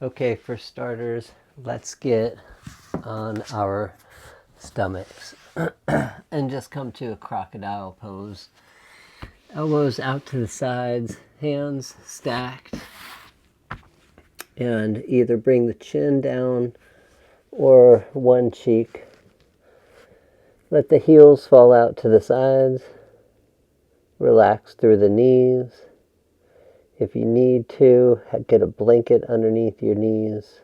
Okay, for starters, let's get on our stomachs and just come to a crocodile pose. Elbows out to the sides, hands stacked, and either bring the chin down or one cheek. Let the heels fall out to the sides. Relax through the knees. If you need to, get a blanket underneath your knees.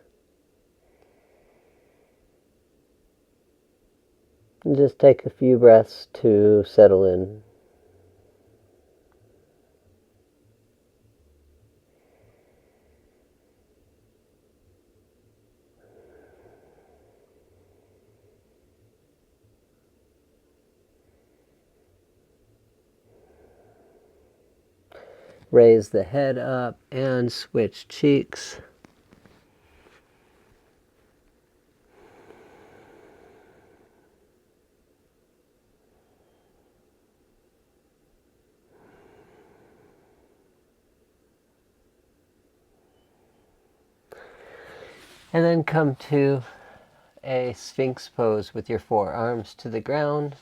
And just take a few breaths to settle in. Raise the head up and switch cheeks. And then come to a Sphinx pose with your forearms to the ground,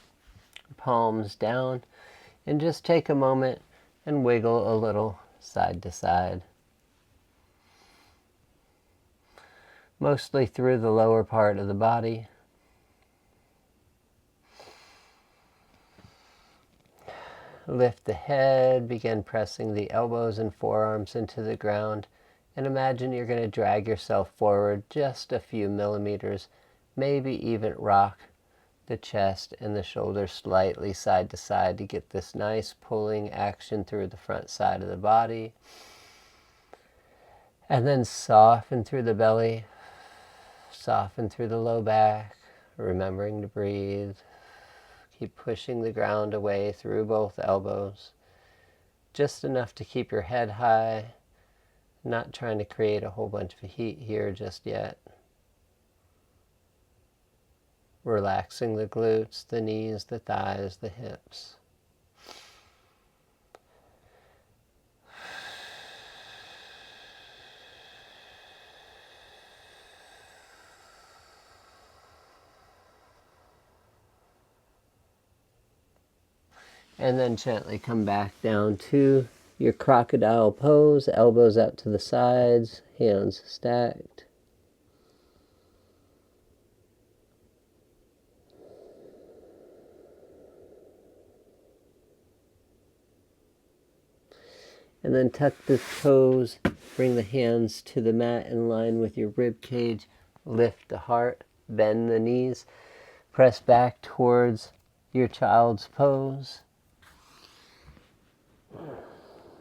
palms down, and just take a moment and wiggle a little side to side. Mostly through the lower part of the body. Lift the head, begin pressing the elbows and forearms into the ground, and imagine you're going to drag yourself forward just a few millimeters, maybe even rock the chest and the shoulders slightly side to side to get this nice pulling action through the front side of the body. And then soften through the belly, soften through the low back, remembering to breathe. Keep pushing the ground away through both elbows. Just enough to keep your head high. Not trying to create a whole bunch of heat here just yet. Relaxing the glutes, the knees, the thighs, the hips. And then gently come back down to your crocodile pose, elbows out to the sides, hands stacked. And then tuck the toes, bring the hands to the mat in line with your rib cage, lift the heart, bend the knees, press back towards your child's pose.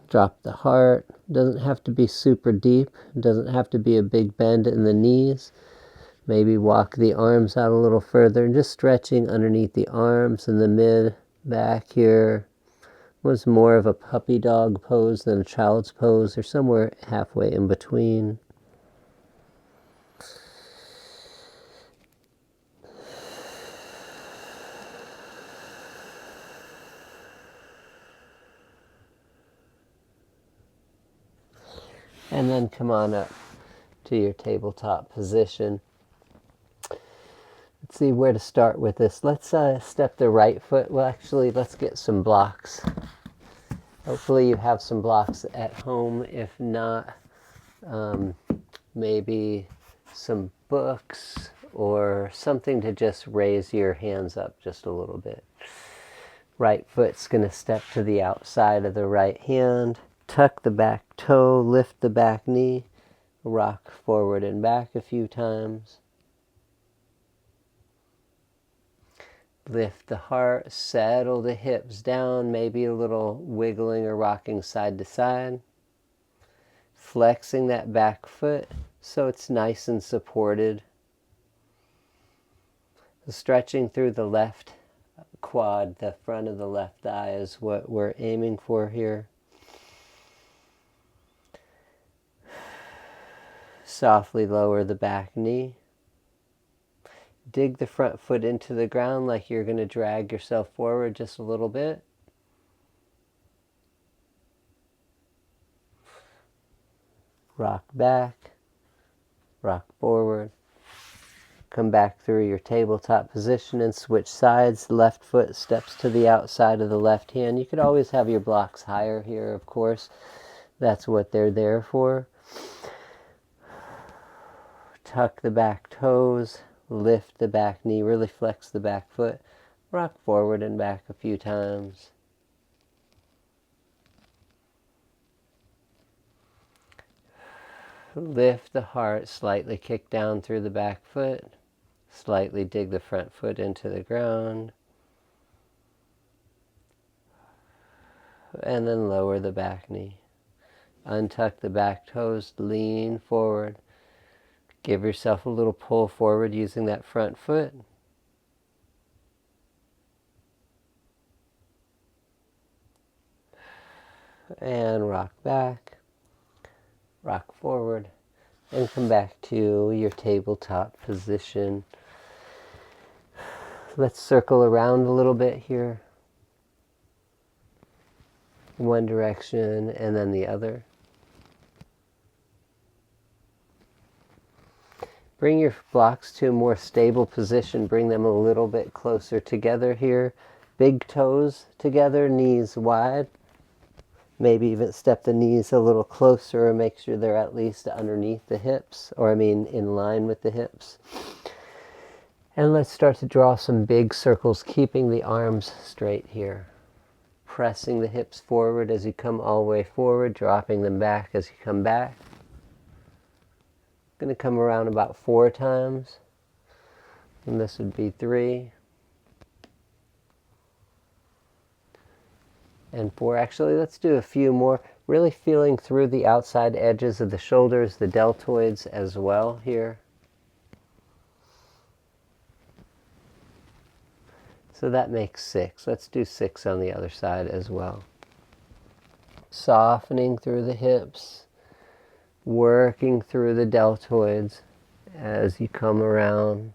Drop the heart. Doesn't have to be super deep. Doesn't have to be a big bend in the knees. Maybe walk the arms out a little further, just stretching underneath the arms and the mid back here. Was more of a puppy dog pose than a child's pose, or somewhere halfway in between. And then come on up to your tabletop position. Let's see where to start with this. Let's step the right foot. Well, actually, let's get some blocks. Hopefully you have some blocks at home. If not, maybe some books or something to just raise your hands up just a little bit. Right foot's going to step to the outside of the right hand. Tuck the back toe, lift the back knee, rock forward and back a few times. Lift the heart, settle the hips down, maybe a little wiggling or rocking side to side. Flexing that back foot so it's nice and supported. Stretching through the left quad, the front of the left thigh is what we're aiming for here. Softly lower the back knee. Dig the front foot into the ground like you're going to drag yourself forward just a little bit. Rock back. rock forward. Come back through your tabletop position and switch sides. Left foot steps to the outside of the left hand. You could always have your blocks higher here, of course. That's what they're there for. Tuck the back toes. Lift the back knee. Really flex the back foot. Rock forward and back a few times. Lift the heart. Slightly kick down through the back foot. Slightly dig the front foot into the ground. And then lower the back knee. Untuck the back toes, lean forward. Give yourself a little pull forward using that front foot. And rock back, rock forward, and come back to your tabletop position. Let's circle around a little bit here. One direction and then the other. Bring your blocks to a more stable position. Bring them a little bit closer together here. Big toes together, knees wide. Maybe even step the knees a little closer and make sure they're at least underneath the hips, or in line with the hips. And let's start to draw some big circles, keeping the arms straight here. Pressing the hips forward as you come all the way forward, dropping them back as you come back. Going to come around about 4 times, and this would be 3. And 4. Actually, let's do a few more. Really feeling through the outside edges of the shoulders, the deltoids as well here. So that makes 6. Let's do 6 on the other side as well. Softening through the hips, working through the deltoids as you come around.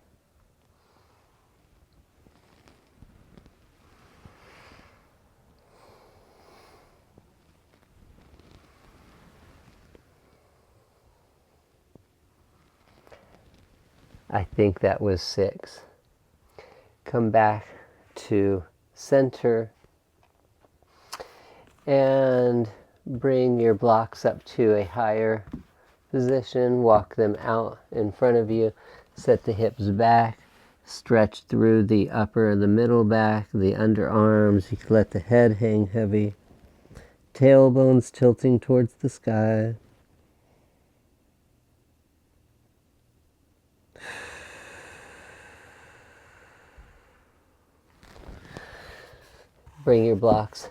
I think that was 6. Come back to center and bring your blocks up to a higher position. Walk them out in front of you. Set the hips back. Stretch through the upper and the middle back, the underarms. You can let the head hang heavy. Tailbones tilting towards the sky. Bring your blocks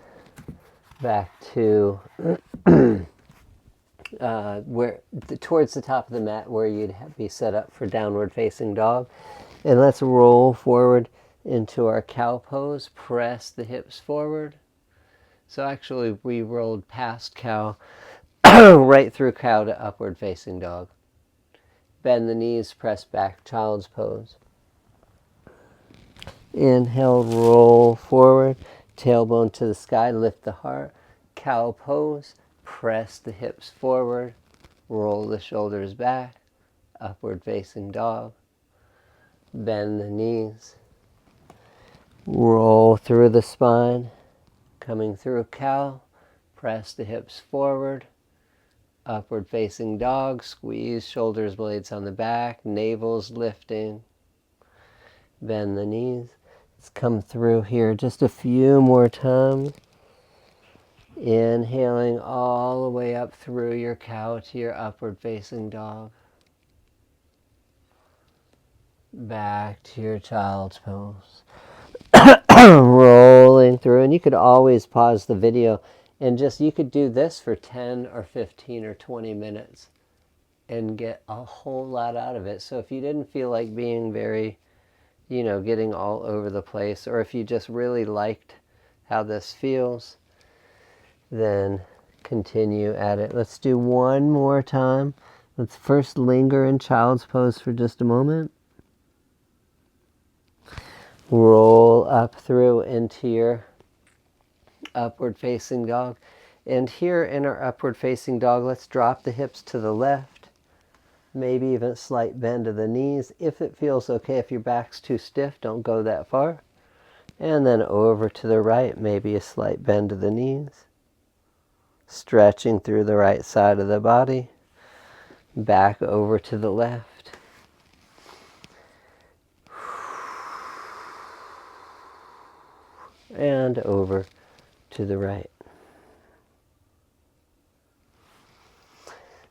back to towards the top of the mat where you'd be set up for downward facing dog. And let's roll forward into our cow pose. Press the hips forward. So actually we rolled past cow, right through cow to upward facing dog. Bend the knees, press back, child's pose. Inhale, roll forward. Tailbone to the sky, lift the heart. Cow pose, press the hips forward, roll the shoulders back, upward facing dog. Bend the knees, roll through the spine, coming through cow, press the hips forward, upward facing dog, squeeze shoulders blades on the back, navel's lifting, bend the knees. Let's come through here just a few more times. Inhaling all the way up through your cow to your upward facing dog. Back to your child's pose. Rolling through, and you could always pause the video and you could do this for 10 or 15 or 20 minutes and get a whole lot out of it. So if you didn't feel like being very, getting all over the place, or if you just really liked how this feels, then continue at it. Let's do one more time. Let's first linger in child's pose for just a moment. Roll up through into your upward facing dog. And here in our upward facing dog, let's drop the hips to the left. maybe even a slight bend of the knees. If it feels okay, if your back's too stiff, don't go that far. And then over to the right, maybe a slight bend of the knees. Stretching through the right side of the body. Back over to the left. And over to the right.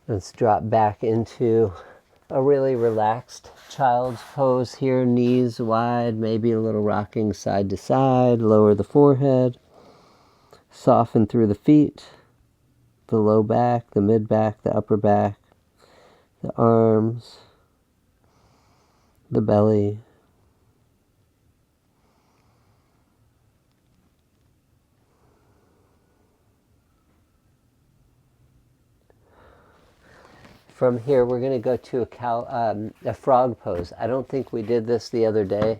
Let's drop back into a really relaxed child's pose here. Knees wide, maybe a little rocking side to side. Lower the forehead. Soften through the feet, the low back, the mid back, the upper back, the arms, the belly. From here, we're going to go to a frog pose. I don't think we did this the other day,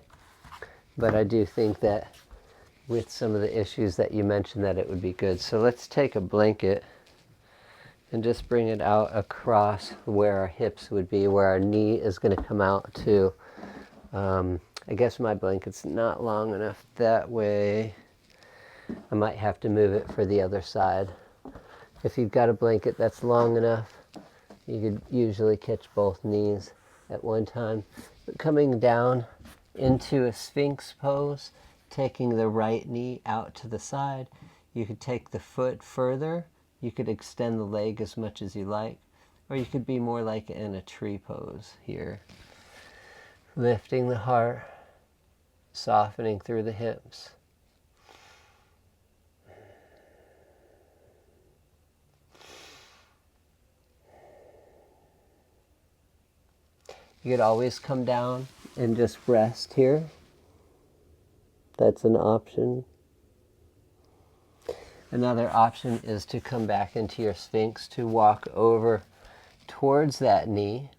but I do think that with some of the issues that you mentioned that it would be good. So let's take a blanket and just bring it out across where our hips would be, where our knee is going to come out to. I guess my blanket's not long enough that way. I might have to move it for the other side. If you've got a blanket that's long enough, you could usually catch both knees at one time. But coming down into a Sphinx pose, taking the right knee out to the side. You could take the foot further. You could extend the leg as much as you like. Or you could be more like in a tree pose here. Lifting the heart, softening through the hips. You could always come down and just rest here. That's an option. Another option is to come back into your Sphinx, to walk over towards that knee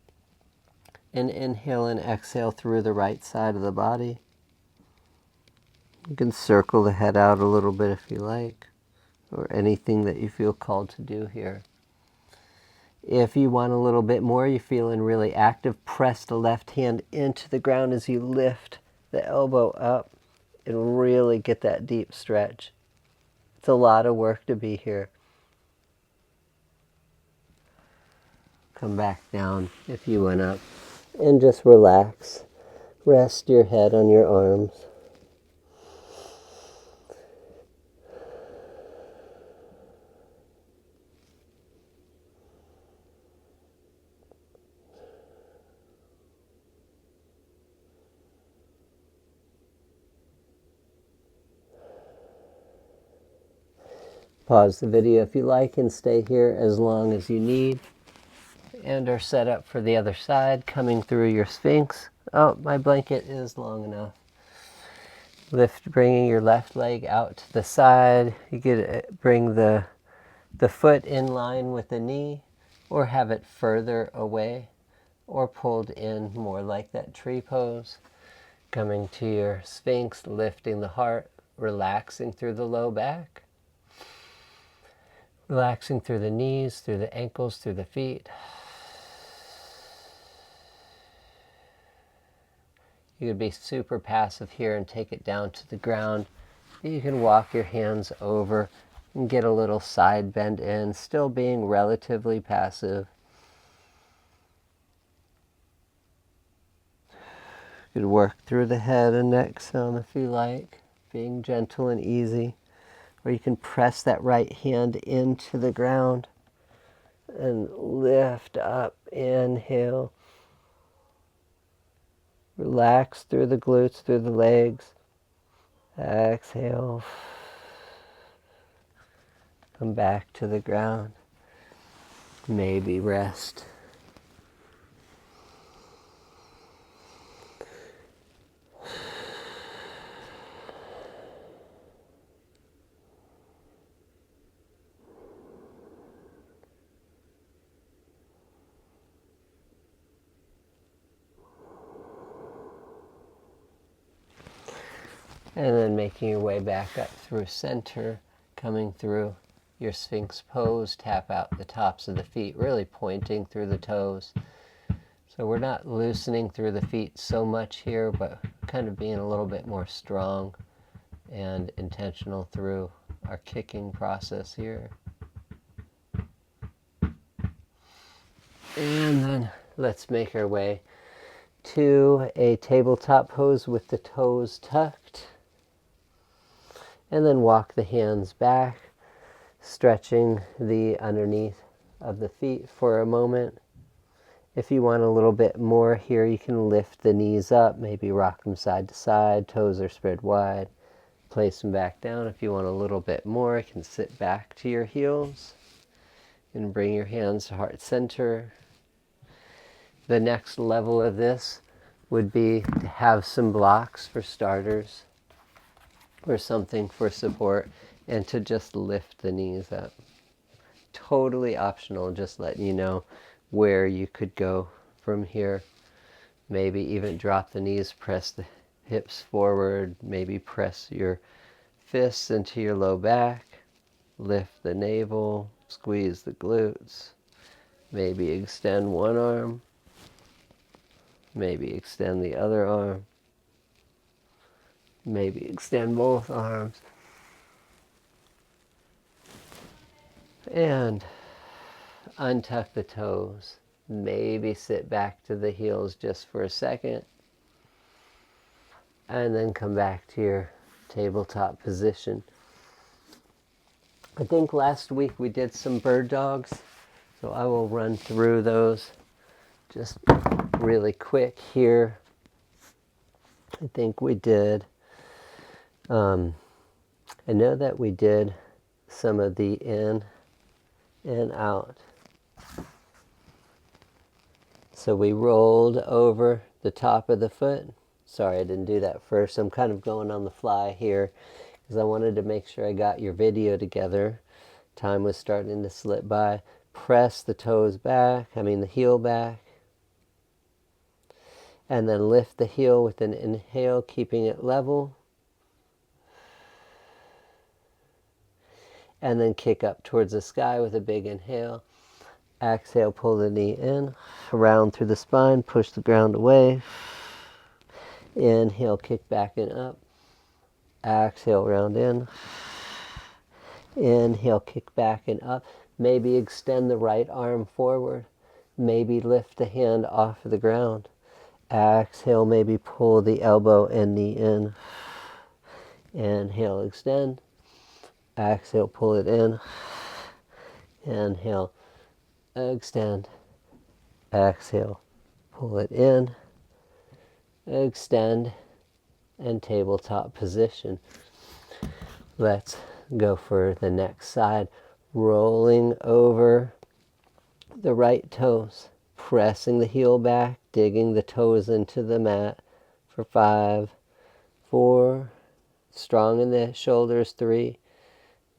and inhale and exhale through the right side of the body. You can circle the head out a little bit if you like, or anything that you feel called to do here. If you want a little bit more, you're feeling really active, press the left hand into the ground as you lift the elbow up and really get that deep stretch. It's a lot of work to be here. Come back down if you went up and just relax. Rest your head on your arms. Pause the video if you like and stay here as long as you need. And are set up for the other side, coming through your Sphinx. Oh, my blanket is long enough. Bringing your left leg out to the side. You could bring the foot in line with the knee, or have it further away, or pulled in more like that tree pose. Coming to your Sphinx, lifting the heart, relaxing through the low back. Relaxing through the knees, through the ankles, through the feet. You could be super passive here and take it down to the ground. You can walk your hands over and get a little side bend in, still being relatively passive. You could work through the head and neck some if you like, being gentle and easy. Or you can press that right hand into the ground and lift up. Inhale. Relax through the glutes, through the legs. Exhale. Come back to the ground. Maybe rest. And then making your way back up through center, coming through your Sphinx pose, tap out the tops of the feet, really pointing through the toes. So we're not loosening through the feet so much here, but kind of being a little bit more strong and intentional through our kicking process here. And then let's make our way to a tabletop pose with the toes tucked. And then walk the hands back, stretching the underneath of the feet for a moment. If you want a little bit more here, you can lift the knees up, maybe rock them side to side, toes are spread wide. Place them back down. If you want a little bit more, you can sit back to your heels and bring your hands to heart center. The next level of this would be to have some blocks for starters or something for support, and to just lift the knees up. Totally optional, just letting you know where you could go from here. Maybe even drop the knees, press the hips forward, maybe press your fists into your low back, lift the navel, squeeze the glutes, maybe extend one arm, maybe extend the other arm, maybe extend both arms, and untuck the toes. Maybe sit back to the heels just for a second, and then come back to your tabletop position. I think last week we did some bird dogs, so I will run through those just really quick here. I think we did, I know that we did some of the in and out. So we rolled over the top of the foot. Sorry, I didn't do that first. I'm kind of going on the fly here because I wanted to make sure I got your video together. Time was starting to slip by. Press the toes back, the heel back. And then lift the heel with an inhale, keeping it level. And then kick up towards the sky with a big inhale. Exhale, pull the knee in, round through the spine, push the ground away. Inhale, kick back and up. Exhale, round in. Inhale, kick back and up. Maybe extend the right arm forward. Maybe lift the hand off of the ground. Exhale, maybe pull the elbow and knee in. Inhale, extend. Exhale, pull it in. Inhale, extend. Exhale, pull it in. Extend, and tabletop position. Let's go for the next side. Rolling over the right toes, pressing the heel back, digging the toes into the mat for 5, 4, strong in the shoulders, 3,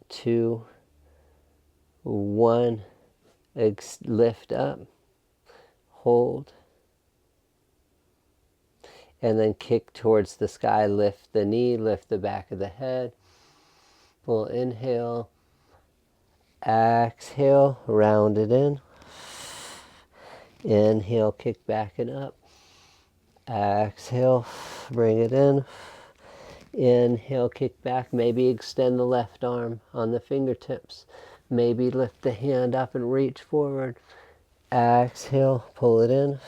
2, 1, lift up, hold, and then kick towards the sky, lift the knee, lift the back of the head, full inhale, exhale, round it in, inhale, kick back and up, exhale, bring it in, inhale, kick back, maybe extend the left arm on the fingertips, maybe lift the hand up and reach forward, exhale, pull it in,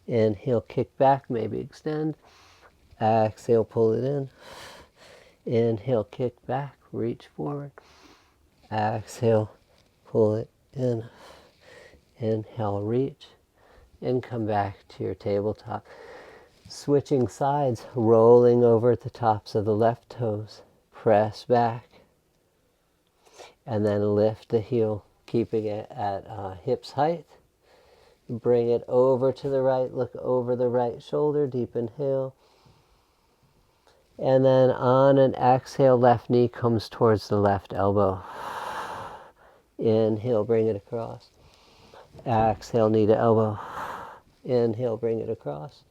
inhale, kick back, maybe extend, exhale, pull it in, inhale, kick back, reach forward, exhale, pull it in, inhale, reach, and come back to your tabletop. Switching sides, rolling over at the tops of the left toes, press back, and then lift the heel, keeping it at hips height. Bring it over to the right, look over the right shoulder, deep inhale. And then on an exhale, left knee comes towards the left elbow. Inhale, bring it across. Exhale, knee to elbow. Inhale, bring it across.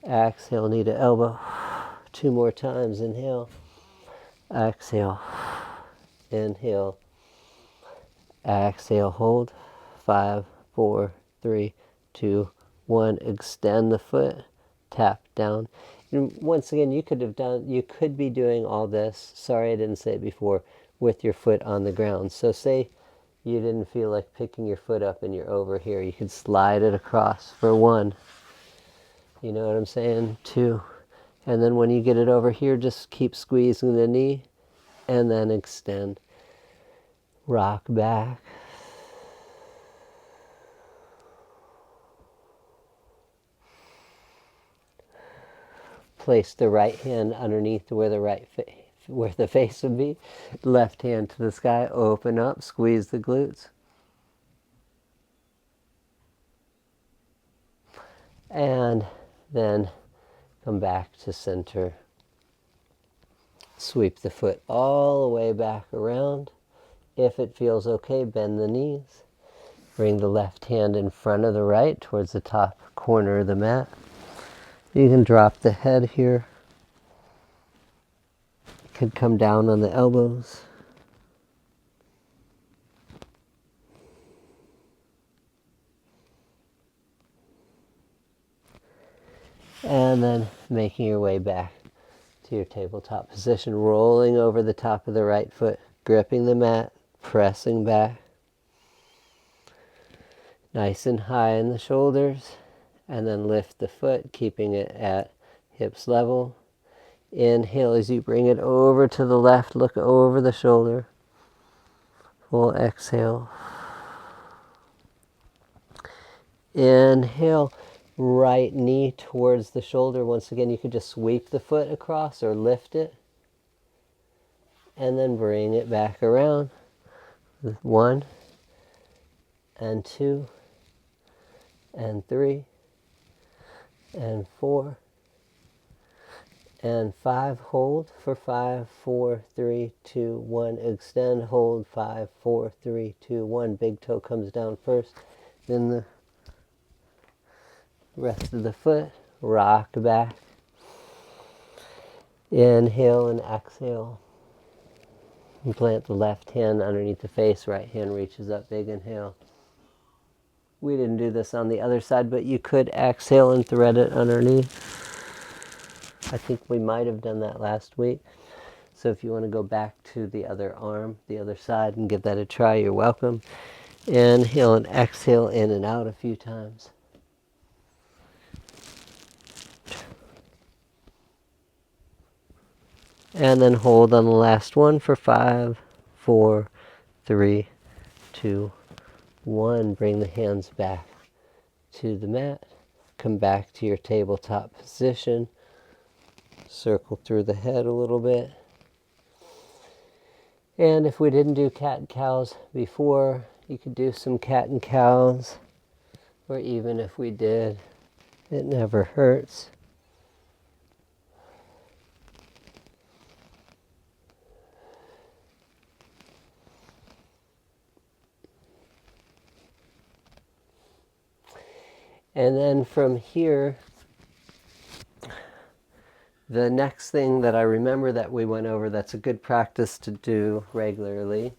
Exhale, knee to elbow. 2 more times, inhale. Exhale. Inhale. Exhale, hold. 5, 4, 3, 2, 1, extend the foot, tap down. And once again, you could be doing all this, sorry I didn't say it before, with your foot on the ground. So say you didn't feel like picking your foot up and you're over here, you could slide it across for 1. You know what I'm saying? 2. And then when you get it over here, just keep squeezing the knee and then extend. Rock back. Place the right hand underneath where the face would be. Left hand to the sky. Open up. Squeeze the glutes. And then come back to center. Sweep the foot all the way back around. If it feels okay, bend the knees. Bring the left hand in front of the right towards the top corner of the mat. You can drop the head here. Could come down on the elbows. And then making your way back to your tabletop position, rolling over the top of the right foot, gripping the mat, pressing back. Nice and high in the shoulders, and then lift the foot, keeping it at hips level. Inhale as you bring it over to the left, look over the shoulder. Full exhale. Inhale, right knee towards the shoulder. Once again, you could just sweep the foot across or lift it. And then bring it back around. 1, and 2, and 3, and 4, and 5. Hold for 5, 4, 3, 2, 1. Extend, hold 5, 4, 3, 2, 1. Big toe comes down first. Then the rest of the foot. Rock back. Inhale and exhale. And plant the left hand underneath the face. Right hand reaches up. Big inhale. We didn't do this on the other side, but you could exhale and thread it underneath. I think we might have done that last week. So if you want to go back to the other arm, the other side, and give that a try, you're welcome. Inhale and exhale in and out a few times. And then hold on the last one for 5, 4, 3, 2, 1. Bring the hands back to the mat. Come back to your tabletop position. Circle through the head a little bit. And if we didn't do cat and cows before, you could do some cat and cows. Or even if we did, it never hurts. And then from here, the next thing that I remember that we went over that's a good practice to do regularly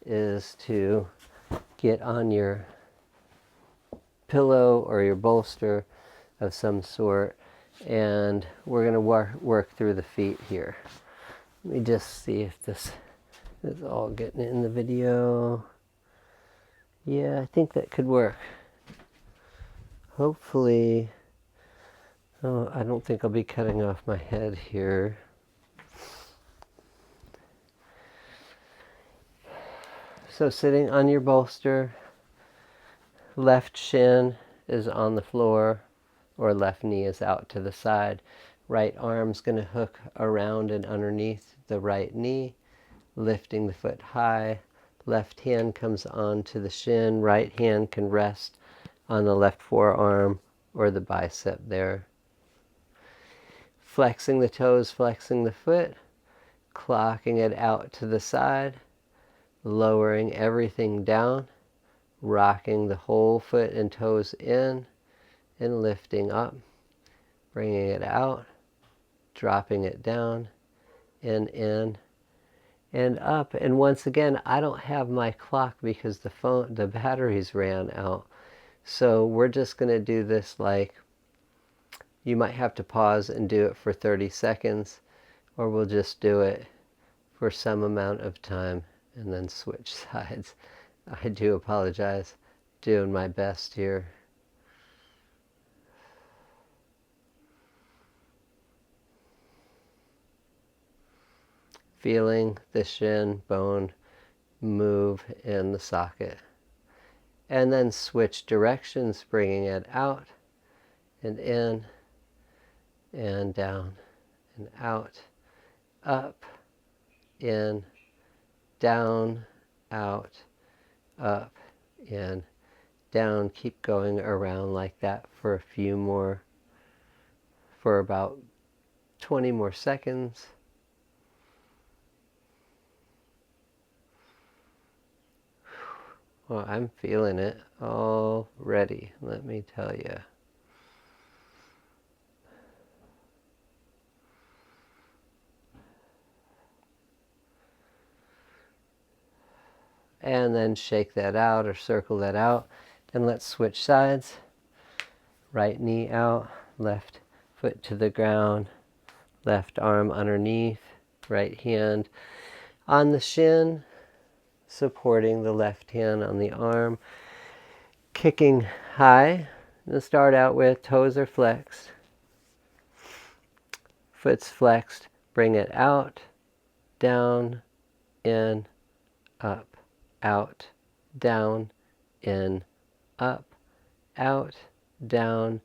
is to get on your pillow or your bolster of some sort, and we're going to work through the feet here. Let me just see if this is all getting in the video. Yeah, I think that could work. Hopefully, oh, I don't think I'll be cutting off my head here. So sitting on your bolster, left shin is on the floor or left knee is out to the side. Right arm's going to hook around and underneath the right knee, lifting the foot high. Left hand comes onto the shin. Right hand can rest on the left forearm or the bicep there. Flexing the toes, flexing the foot, clocking it out to the side, lowering everything down, rocking the whole foot and toes in and lifting up, bringing it out, dropping it down and in and up. And once again, I don't have my clock because the batteries ran out. So we're just going to do this like, you might have to pause and do it for 30 seconds, or we'll just do it for some amount of time and then switch sides. I do apologize. Doing my best here. Feeling the shin bone move in the socket. And then switch directions, bringing it out and in and down and out, up, in, down, out, up, in, down. Keep going around like that for a few more, for about 20 more seconds. Well, I'm feeling it already, let me tell you. And then shake that out or circle that out. And let's switch sides. Right knee out, left foot to the ground, left arm underneath, right hand on the shin, supporting the left hand on the arm, kicking high. And start out with toes are flexed, foot's flexed, bring it out, down, in, up, out, down, in, up, out, down,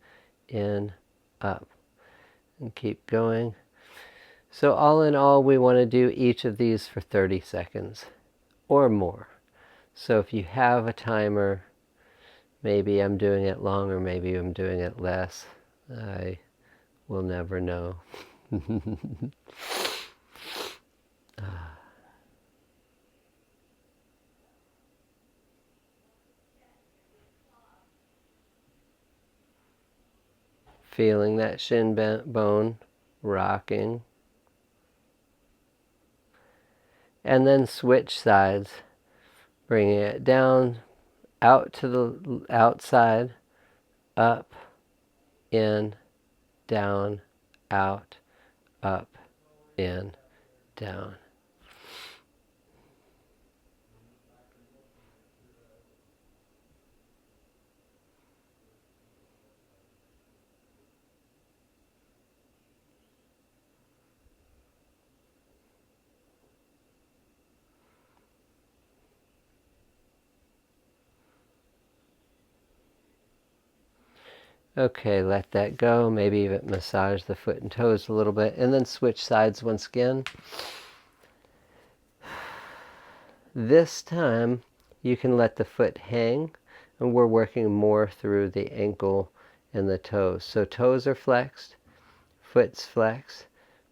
in, up, and keep going. So all in all, we want to do each of these for 30 seconds or more. So if you have a timer, maybe I'm doing it longer, maybe I'm doing it less. I will never know. Feeling that shin bone rocking. And then switch sides, bringing it down, out to the outside, up, in, down, out, up, in, down. Okay, let that go. Maybe even massage the foot and toes a little bit, and then switch sides once again. This time you can let the foot hang, and we're working more through the ankle and the toes. So toes are flexed, foot's flexed.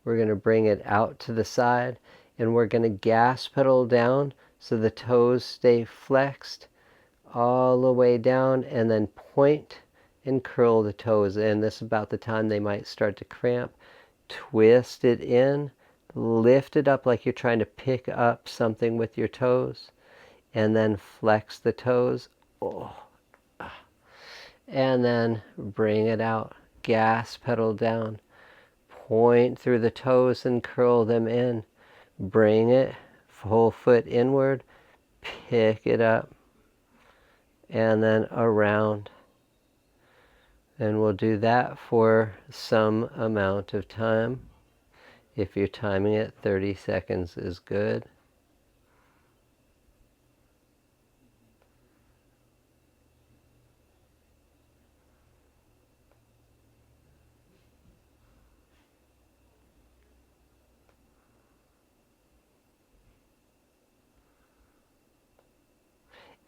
We're going to bring it out to the side, and we're going to gas pedal down so the toes stay flexed all the way down, and then point and curl the toes in. This is about the time they might start to cramp. Twist it in, lift it up like you're trying to pick up something with your toes, and then flex the toes. And then bring it out. Gas pedal down. Point through the toes and curl them in. Bring it, whole foot inward, pick it up, and then around. And we'll do that for some amount of time. If you're timing it, 30 seconds is good.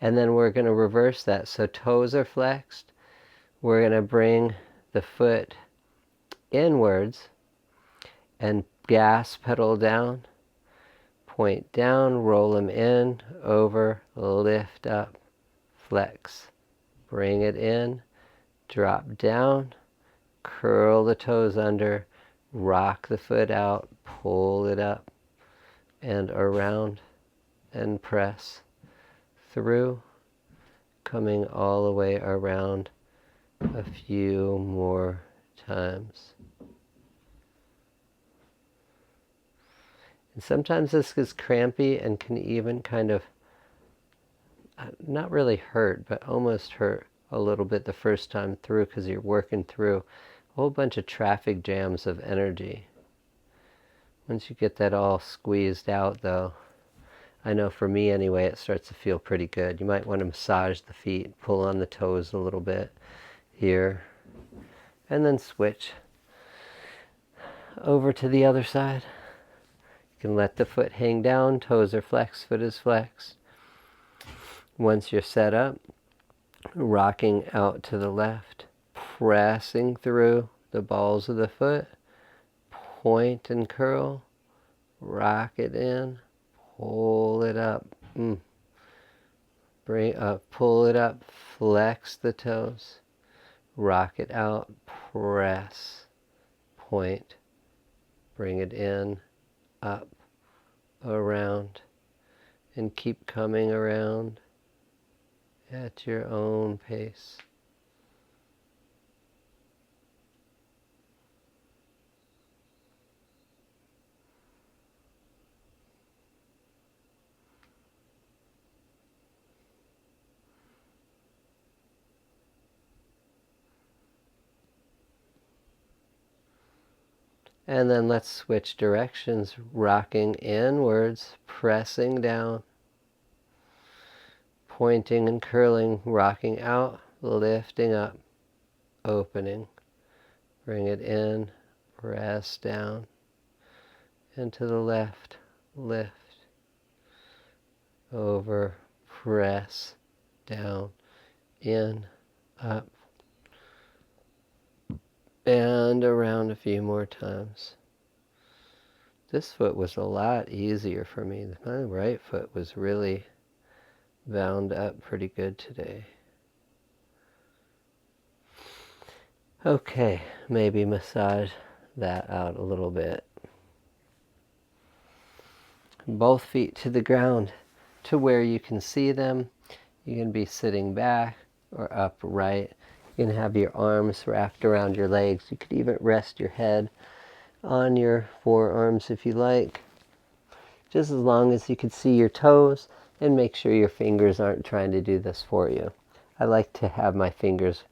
And then we're going to reverse that. So toes are flexed. We're going to bring the foot inwards and gas pedal down. Point down, roll them in, over, lift up, flex. Bring it in, drop down, curl the toes under, rock the foot out, pull it up and around and press through. coming all the way around a few more times. And sometimes this gets crampy and can even kind of, not really hurt, but almost hurt a little bit the first time through, because you're working through a whole bunch of traffic jams of energy. Once you get that all squeezed out, though, I know for me anyway, it starts to feel pretty good. You might want to massage the feet, pull on the toes a little bit here, and then switch over to the other side. You can let the foot hang down, toes are flexed, foot is flexed. Once you're set up, rocking out to the left, pressing through the balls of the foot, point and curl, rock it in, pull it up, bring up, pull it up, flex the toes, rock it out, press, point, bring it in, up, around, and keep coming around at your own pace. And then let's switch directions, rocking inwards, pressing down, pointing and curling, rocking out, lifting up, opening. Bring it in, press down, and to the left, lift, over, press, down, in, up, and around a few more times. This foot was a lot easier for me. My right foot was really bound up pretty good today. Okay, maybe massage that out a little bit. Both feet to the ground to where you can see them. You can be sitting back or upright. You can have your arms wrapped around your legs. You could even rest your head on your forearms if you like. Just as long as you can see your toes, and make sure your fingers aren't trying to do this for you. I like to have my fingers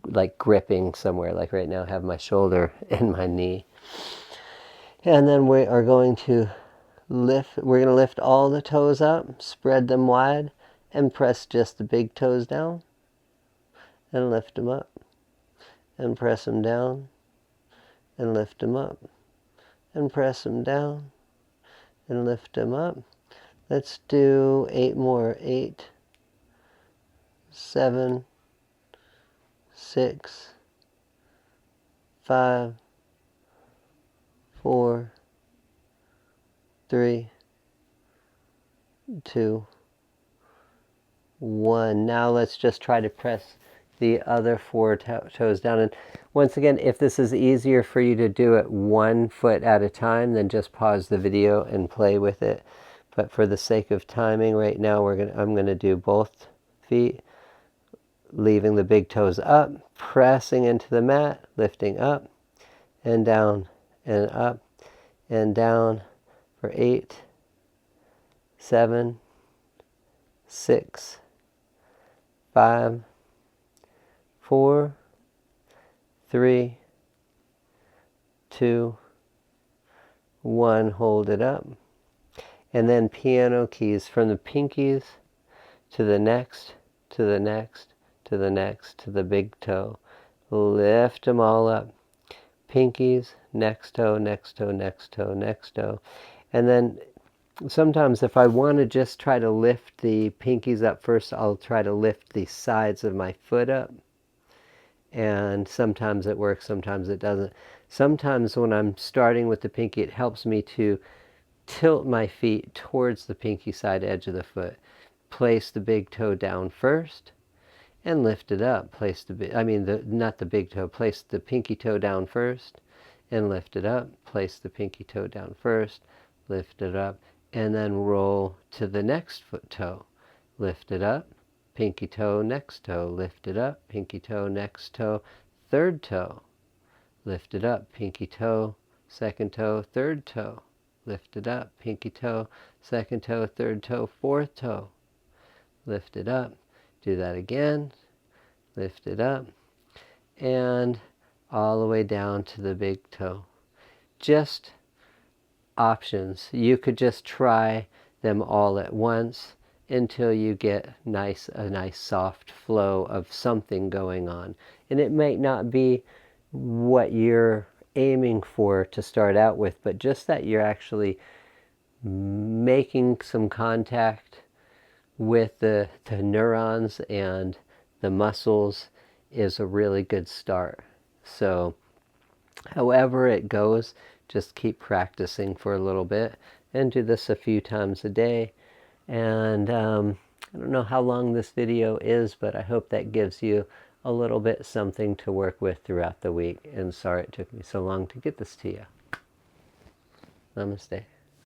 like gripping somewhere, like right now I have my shoulder and my knee. And then we are going to lift all the toes up, spread them wide, and press just the big toes down, and lift them up, and press them down, and lift them up, and press them down, and lift them up. Let's do 8 more. 8, 7, 6, 5, 4, 3, 2, 1. Now let's just try to press the other 4 toes down. And once again, if this is easier for you to do it 1 foot at a time, then just pause the video and play with it. But for the sake of timing right now, I'm going to do both feet, leaving the big toes up, pressing into the mat, lifting up and down and up and down for 8, 7, 6, 5, 4, 3, 2, 1. Hold it up. And then piano keys from the pinkies to the next, to the next, to the next, to the big toe. Lift them all up. Pinkies, next toe, next toe, next toe, next toe. And then sometimes if I want to just try to lift the pinkies up first, I'll try to lift the sides of my foot up. And sometimes it works, sometimes it doesn't. Sometimes when I'm starting with the pinky, it helps me to tilt my feet towards the pinky side edge of the foot. Place the big toe down first and lift it up. Place not the big toe, place the pinky toe down first and lift it up. Place the pinky toe down first, lift it up, and then roll to the next foot toe. Lift it up, pinky toe, next toe, lift it up, pinky toe, next toe, third toe, lift it up, pinky toe, second toe, third toe, lift it up, pinky toe, second toe, third toe, fourth toe, lift it up, do that again, lift it up, and all the way down to the big toe. Just options. You could just try them all at once until you get a nice soft flow of something going on. And it might not be what you're aiming for to start out with, but just that you're actually making some contact with the neurons and the muscles is a really good start. So however it goes, just keep practicing for a little bit and do this a few times a day. And I don't know how long this video is, but I hope that gives you a little bit something to work with throughout the week. And sorry it took me so long to get this to you. Namaste.